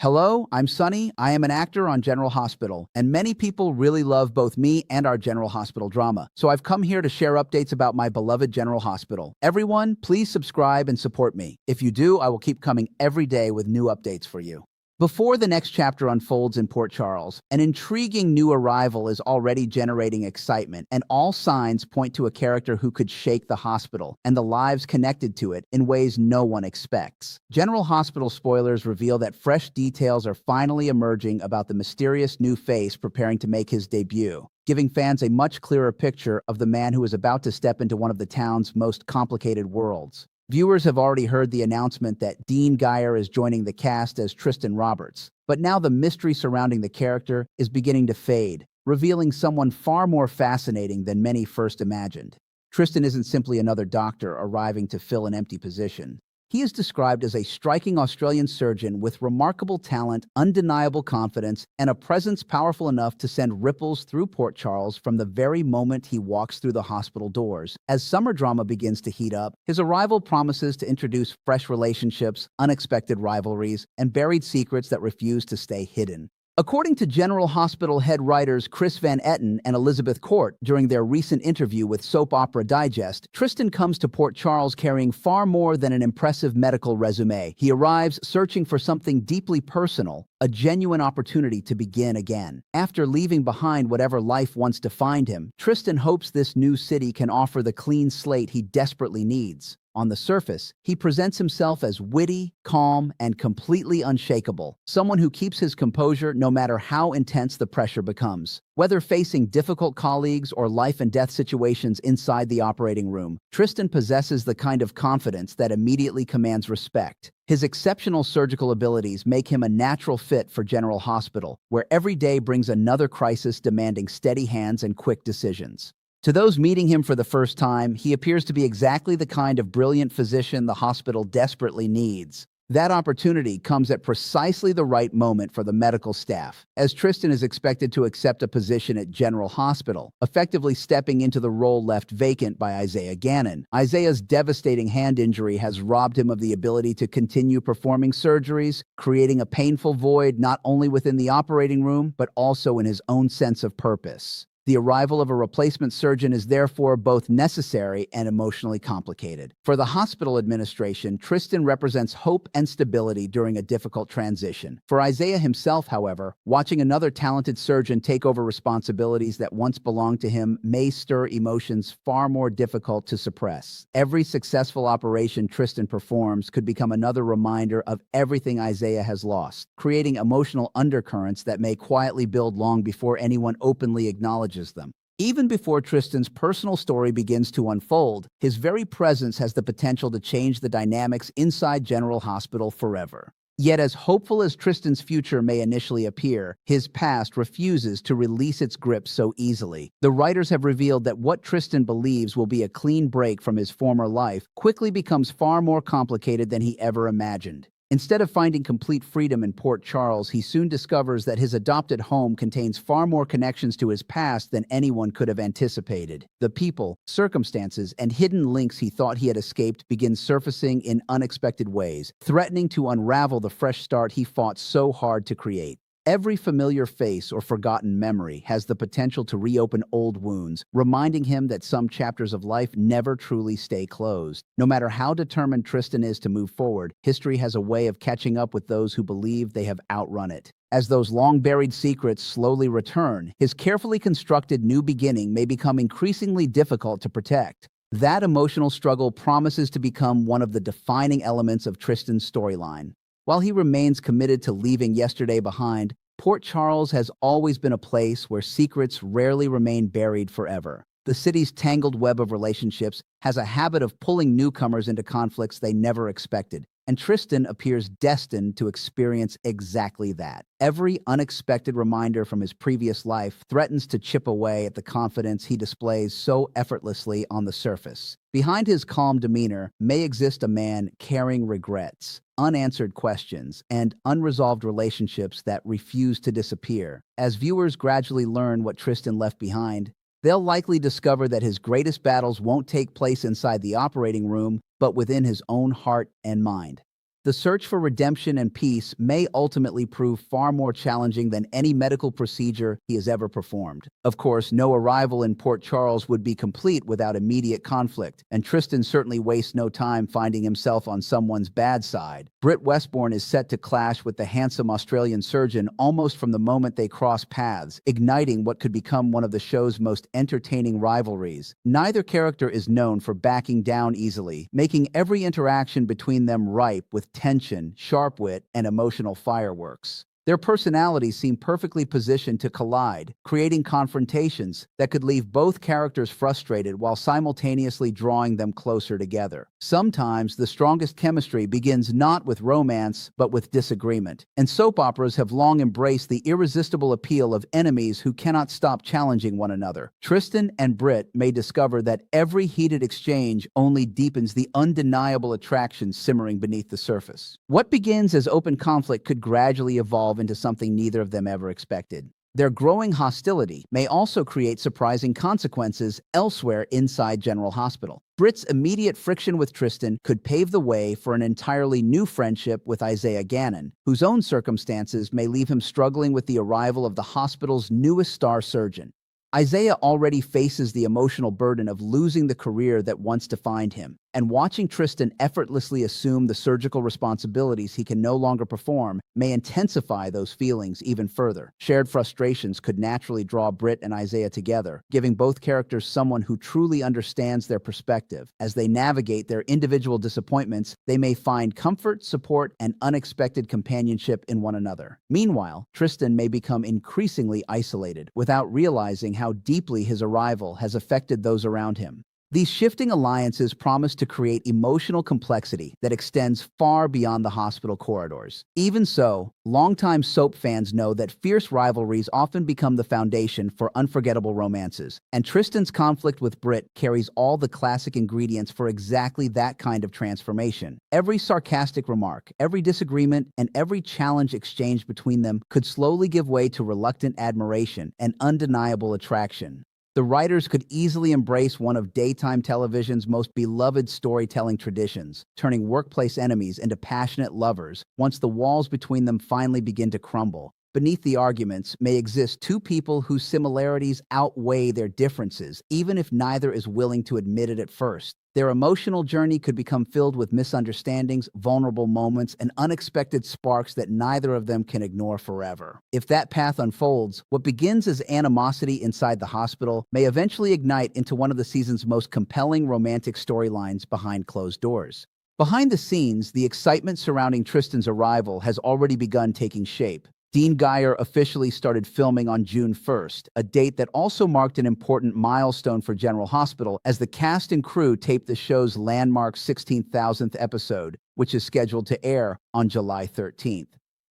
Hello, I'm Sunny. I am an actor on General Hospital, and many people really love both me and our General Hospital drama. So I've come here to share updates about my beloved General Hospital. Everyone, please subscribe and support me. If you do, I will keep coming every day with new updates for you. Before the next chapter unfolds in Port Charles, an intriguing new arrival is already generating excitement, and all signs point to a character who could shake the hospital and the lives connected to it in ways no one expects. General Hospital spoilers reveal that fresh details are finally emerging about the mysterious new face preparing to make his debut, giving fans a much clearer picture of the man who is about to step into one of the town's most complicated worlds. Viewers have already heard the announcement that Dean Geyer is joining the cast as Tristan Roberts, but now the mystery surrounding the character is beginning to fade, revealing someone far more fascinating than many first imagined. Tristan isn't simply another doctor arriving to fill an empty position. He is described as a striking Australian surgeon with remarkable talent, undeniable confidence, and a presence powerful enough to send ripples through Port Charles from the very moment he walks through the hospital doors. As summer drama begins to heat up, his arrival promises to introduce fresh relationships, unexpected rivalries, and buried secrets that refuse to stay hidden. According to General Hospital head writers Chris Van Etten and Elizabeth Court during their recent interview with Soap Opera Digest, Tristan comes to Port Charles carrying far more than an impressive medical resume. He arrives searching for something deeply personal, a genuine opportunity to begin again. After leaving behind whatever life once defined him, Tristan hopes this new city can offer the clean slate he desperately needs. On the surface, he presents himself as witty, calm, and completely unshakable, someone who keeps his composure no matter how intense the pressure becomes. Whether facing difficult colleagues or life-and-death situations inside the operating room, Tristan possesses the kind of confidence that immediately commands respect. His exceptional surgical abilities make him a natural fit for General Hospital, where every day brings another crisis demanding steady hands and quick decisions. To those meeting him for the first time, he appears to be exactly the kind of brilliant physician the hospital desperately needs. That opportunity comes at precisely the right moment for the medical staff, as Tristan is expected to accept a position at General Hospital, effectively stepping into the role left vacant by Isaiah Gannon. Isaiah's devastating hand injury has robbed him of the ability to continue performing surgeries, creating a painful void not only within the operating room, but also in his own sense of purpose. The arrival of a replacement surgeon is therefore both necessary and emotionally complicated. For the hospital administration, Tristan represents hope and stability during a difficult transition. For Isaiah himself, however, watching another talented surgeon take over responsibilities that once belonged to him may stir emotions far more difficult to suppress. Every successful operation Tristan performs could become another reminder of everything Isaiah has lost, creating emotional undercurrents that may quietly build long before anyone openly acknowledges them. Even before Tristan's personal story begins to unfold, his very presence has the potential to change the dynamics inside General Hospital forever. Yet as hopeful as Tristan's future may initially appear, his past refuses to release its grip so easily. The writers have revealed that what Tristan believes will be a clean break from his former life quickly becomes far more complicated than he ever imagined. Instead of finding complete freedom in Port Charles, he soon discovers that his adopted home contains far more connections to his past than anyone could have anticipated. The people, circumstances, and hidden links he thought he had escaped begin surfacing in unexpected ways, threatening to unravel the fresh start he fought so hard to create. Every familiar face or forgotten memory has the potential to reopen old wounds, reminding him that some chapters of life never truly stay closed. No matter how determined Tristan is to move forward, history has a way of catching up with those who believe they have outrun it. As those long-buried secrets slowly return, his carefully constructed new beginning may become increasingly difficult to protect. That emotional struggle promises to become one of the defining elements of Tristan's storyline. While he remains committed to leaving yesterday behind, Port Charles has always been a place where secrets rarely remain buried forever. The city's tangled web of relationships has a habit of pulling newcomers into conflicts they never expected, and Tristan appears destined to experience exactly that. Every unexpected reminder from his previous life threatens to chip away at the confidence he displays so effortlessly on the surface. Behind his calm demeanor may exist a man carrying regrets, unanswered questions, and unresolved relationships that refuse to disappear. As viewers gradually learn what Tristan left behind, they'll likely discover that his greatest battles won't take place inside the operating room, but within his own heart and mind. The search for redemption and peace may ultimately prove far more challenging than any medical procedure he has ever performed. Of course, no arrival in Port Charles would be complete without immediate conflict, and Tristan certainly wastes no time finding himself on someone's bad side. Britt Westbourne is set to clash with the handsome Australian surgeon almost from the moment they cross paths, igniting what could become one of the show's most entertaining rivalries. Neither character is known for backing down easily, making every interaction between them ripe with tension, sharp wit, and emotional fireworks. Their personalities seem perfectly positioned to collide, creating confrontations that could leave both characters frustrated while simultaneously drawing them closer together. Sometimes the strongest chemistry begins not with romance, but with disagreement. And soap operas have long embraced the irresistible appeal of enemies who cannot stop challenging one another. Tristan and Britt may discover that every heated exchange only deepens the undeniable attraction simmering beneath the surface. What begins as open conflict could gradually evolve into something neither of them ever expected. Their growing hostility may also create surprising consequences elsewhere inside General Hospital. Britt's immediate friction with Tristan could pave the way for an entirely new friendship with Isaiah Gannon, whose own circumstances may leave him struggling with the arrival of the hospital's newest star surgeon. Isaiah already faces the emotional burden of losing the career that once defined him, and watching Tristan effortlessly assume the surgical responsibilities he can no longer perform may intensify those feelings even further. Shared frustrations could naturally draw Britt and Isaiah together, giving both characters someone who truly understands their perspective. As they navigate their individual disappointments, they may find comfort, support, and unexpected companionship in one another. Meanwhile, Tristan may become increasingly isolated, without realizing how deeply his arrival has affected those around him. These shifting alliances promise to create emotional complexity that extends far beyond the hospital corridors. Even so, longtime soap fans know that fierce rivalries often become the foundation for unforgettable romances, and Tristan's conflict with Britt carries all the classic ingredients for exactly that kind of transformation. Every sarcastic remark, every disagreement, and every challenge exchanged between them could slowly give way to reluctant admiration and undeniable attraction. The writers could easily embrace one of daytime television's most beloved storytelling traditions, turning workplace enemies into passionate lovers once the walls between them finally begin to crumble. Beneath the arguments may exist two people whose similarities outweigh their differences, even if neither is willing to admit it at first. Their emotional journey could become filled with misunderstandings, vulnerable moments, and unexpected sparks that neither of them can ignore forever. If that path unfolds, what begins as animosity inside the hospital may eventually ignite into one of the season's most compelling romantic storylines behind closed doors. Behind the scenes, the excitement surrounding Tristan's arrival has already begun taking shape. Dean Geyer officially started filming on June 1st, a date that also marked an important milestone for General Hospital as the cast and crew taped the show's landmark 16,000th episode, which is scheduled to air on July 13th.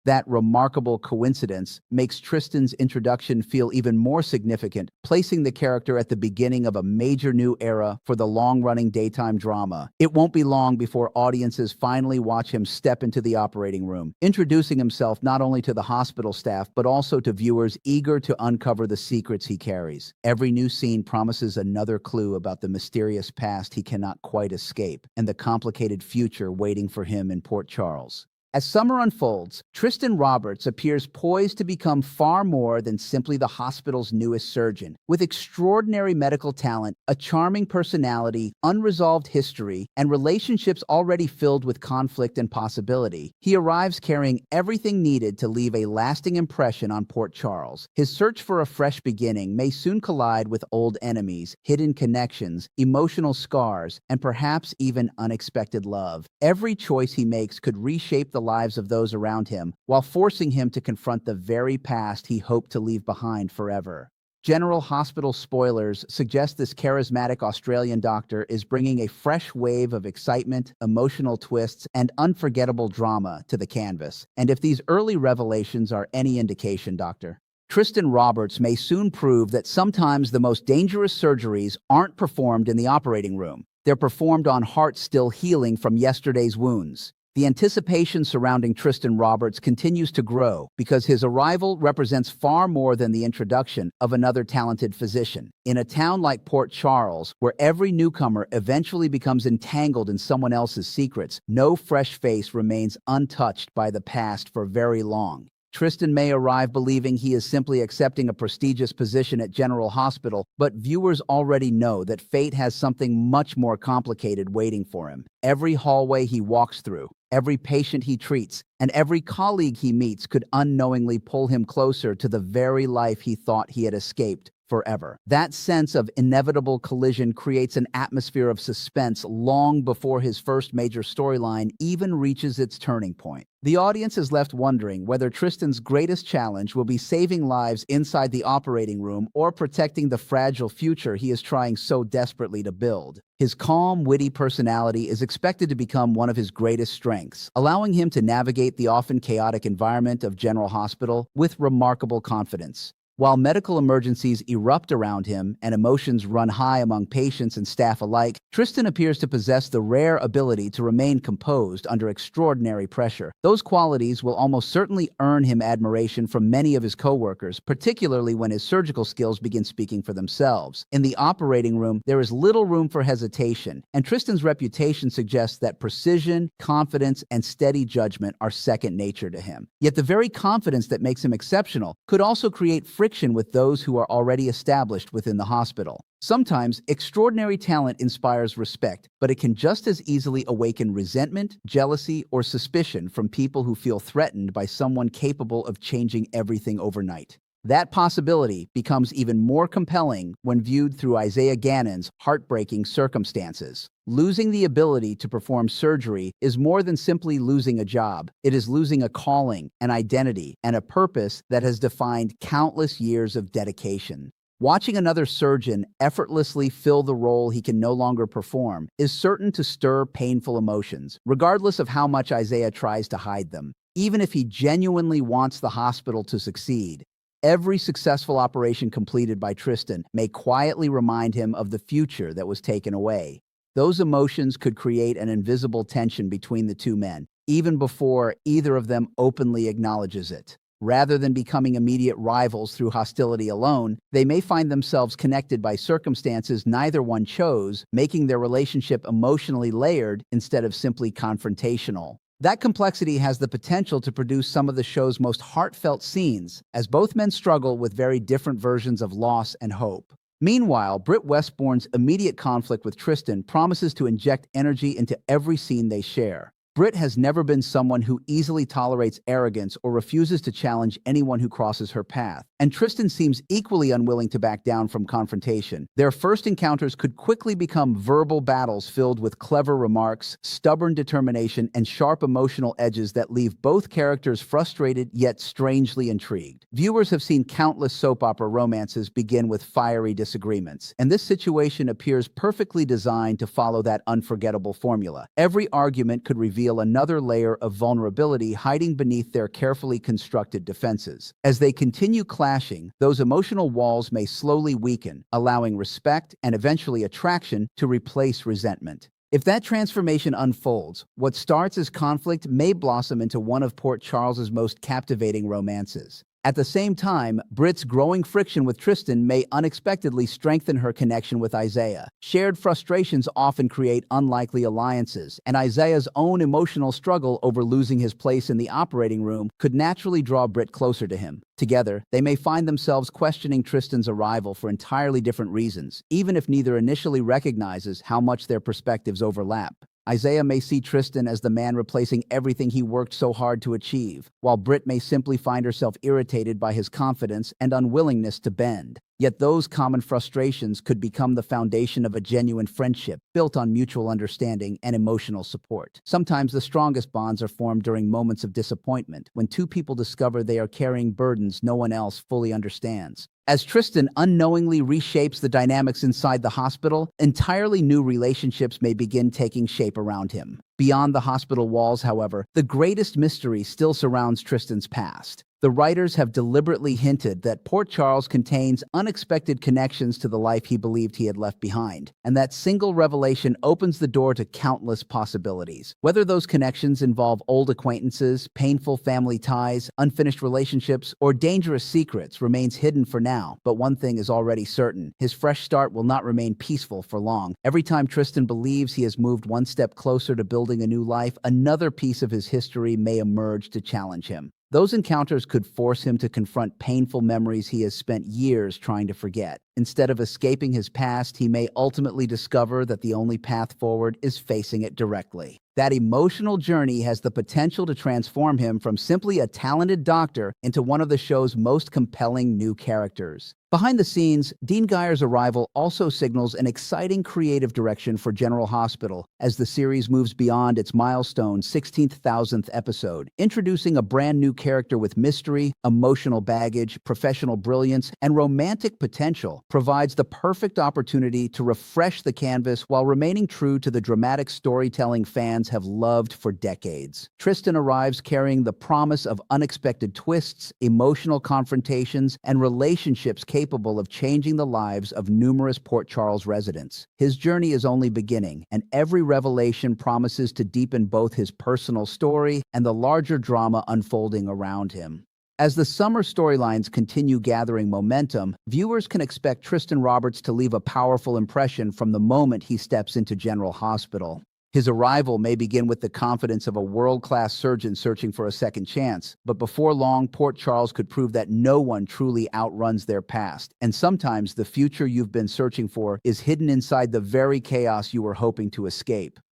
That remarkable coincidence makes Tristan's introduction feel even more significant, placing the character at the beginning of a major new era for the long-running daytime drama. It won't be long before audiences finally watch him step into the operating room, introducing himself not only to the hospital staff but also to viewers eager to uncover the secrets he carries. Every new scene promises another clue about the mysterious past he cannot quite escape and the complicated future waiting for him in Port Charles. As summer unfolds, Tristan Roberts appears poised to become far more than simply the hospital's newest surgeon. With extraordinary medical talent, a charming personality, unresolved history, and relationships already filled with conflict and possibility, he arrives carrying everything needed to leave a lasting impression on Port Charles. His search for a fresh beginning may soon collide with old enemies, hidden connections, emotional scars, and perhaps even unexpected love. Every choice he makes could reshape the lives of those around him, while forcing him to confront the very past he hoped to leave behind forever. General Hospital spoilers suggest this charismatic Australian doctor is bringing a fresh wave of excitement, emotional twists, and unforgettable drama to the canvas. And if these early revelations are any indication, Doctor, Tristan Roberts may soon prove that sometimes the most dangerous surgeries aren't performed in the operating room. They're performed on hearts still healing from yesterday's wounds. The anticipation surrounding Tristan Roberts continues to grow because his arrival represents far more than the introduction of another talented physician. In a town like Port Charles, where every newcomer eventually becomes entangled in someone else's secrets, no fresh face remains untouched by the past for very long. Tristan may arrive believing he is simply accepting a prestigious position at General Hospital, but viewers already know that fate has something much more complicated waiting for him. Every hallway he walks through, every patient he treats, and every colleague he meets could unknowingly pull him closer to the very life he thought he had escaped forever. That sense of inevitable collision creates an atmosphere of suspense long before his first major storyline even reaches its turning point. The audience is left wondering whether Tristan's greatest challenge will be saving lives inside the operating room or protecting the fragile future he is trying so desperately to build. His calm, witty personality is expected to become one of his greatest strengths, allowing him to navigate the often chaotic environment of General Hospital with remarkable confidence. While medical emergencies erupt around him and emotions run high among patients and staff alike, Tristan appears to possess the rare ability to remain composed under extraordinary pressure. Those qualities will almost certainly earn him admiration from many of his coworkers, particularly when his surgical skills begin speaking for themselves. In the operating room, there is little room for hesitation, and Tristan's reputation suggests that precision, confidence, and steady judgment are second nature to him. Yet the very confidence that makes him exceptional could also create friction with those who are already established within the hospital. Sometimes, extraordinary talent inspires respect, but it can just as easily awaken resentment, jealousy, or suspicion from people who feel threatened by someone capable of changing everything overnight. That possibility becomes even more compelling when viewed through Isaiah Gannon's heartbreaking circumstances. Losing the ability to perform surgery is more than simply losing a job. It is losing a calling, an identity, and a purpose that has defined countless years of dedication. Watching another surgeon effortlessly fill the role he can no longer perform is certain to stir painful emotions, regardless of how much Isaiah tries to hide them. Even if he genuinely wants the hospital to succeed, every successful operation completed by Tristan may quietly remind him of the future that was taken away. Those emotions could create an invisible tension between the two men, even before either of them openly acknowledges it. Rather than becoming immediate rivals through hostility alone, they may find themselves connected by circumstances neither one chose, making their relationship emotionally layered instead of simply confrontational. That complexity has the potential to produce some of the show's most heartfelt scenes, as both men struggle with very different versions of loss and hope. Meanwhile, Britt Westbourne's immediate conflict with Tristan promises to inject energy into every scene they share. Britt has never been someone who easily tolerates arrogance or refuses to challenge anyone who crosses her path, and Tristan seems equally unwilling to back down from confrontation. Their first encounters could quickly become verbal battles filled with clever remarks, stubborn determination, and sharp emotional edges that leave both characters frustrated yet strangely intrigued. Viewers have seen countless soap opera romances begin with fiery disagreements, and this situation appears perfectly designed to follow that unforgettable formula. Every argument could reveal another layer of vulnerability hiding beneath their carefully constructed defenses. As they continue clashing, those emotional walls may slowly weaken, allowing respect and eventually attraction to replace resentment. If that transformation unfolds, what starts as conflict may blossom into one of Port Charles's most captivating romances. At the same time, Britt's growing friction with Tristan may unexpectedly strengthen her connection with Isaiah. Shared frustrations often create unlikely alliances, and Isaiah's own emotional struggle over losing his place in the operating room could naturally draw Britt closer to him. Together, they may find themselves questioning Tristan's arrival for entirely different reasons, even if neither initially recognizes how much their perspectives overlap. Isaiah may see Tristan as the man replacing everything he worked so hard to achieve, while Britt may simply find herself irritated by his confidence and unwillingness to bend. Yet those common frustrations could become the foundation of a genuine friendship, built on mutual understanding and emotional support. Sometimes the strongest bonds are formed during moments of disappointment, when two people discover they are carrying burdens no one else fully understands. As Tristan unknowingly reshapes the dynamics inside the hospital, entirely new relationships may begin taking shape around him. Beyond the hospital walls, however, the greatest mystery still surrounds Tristan's past. The writers have deliberately hinted that Port Charles contains unexpected connections to the life he believed he had left behind, and that single revelation opens the door to countless possibilities. Whether those connections involve old acquaintances, painful family ties, unfinished relationships, or dangerous secrets remains hidden for now, but one thing is already certain: his fresh start will not remain peaceful for long. Every time Tristan believes he has moved one step closer to building a new life, another piece of his history may emerge to challenge him. Those encounters could force him to confront painful memories he has spent years trying to forget. Instead of escaping his past, he may ultimately discover that the only path forward is facing it directly. That emotional journey has the potential to transform him from simply a talented doctor into one of the show's most compelling new characters. Behind the scenes, Dean Geyer's arrival also signals an exciting creative direction for General Hospital as the series moves beyond its milestone 16,000th episode, introducing a brand new character with mystery, emotional baggage, professional brilliance, and romantic potential. Provides the perfect opportunity to refresh the canvas while remaining true to the dramatic storytelling fans have loved for decades. Tristan arrives carrying the promise of unexpected twists, emotional confrontations, and relationships capable of changing the lives of numerous Port Charles residents. His journey is only beginning, and every revelation promises to deepen both his personal story and the larger drama unfolding around him. As the summer storylines continue gathering momentum, viewers can expect Tristan Roberts to leave a powerful impression from the moment he steps into General Hospital. His arrival may begin with the confidence of a world-class surgeon searching for a second chance, but before long, Port Charles could prove that no one truly outruns their past, and sometimes the future you've been searching for is hidden inside the very chaos you were hoping to escape.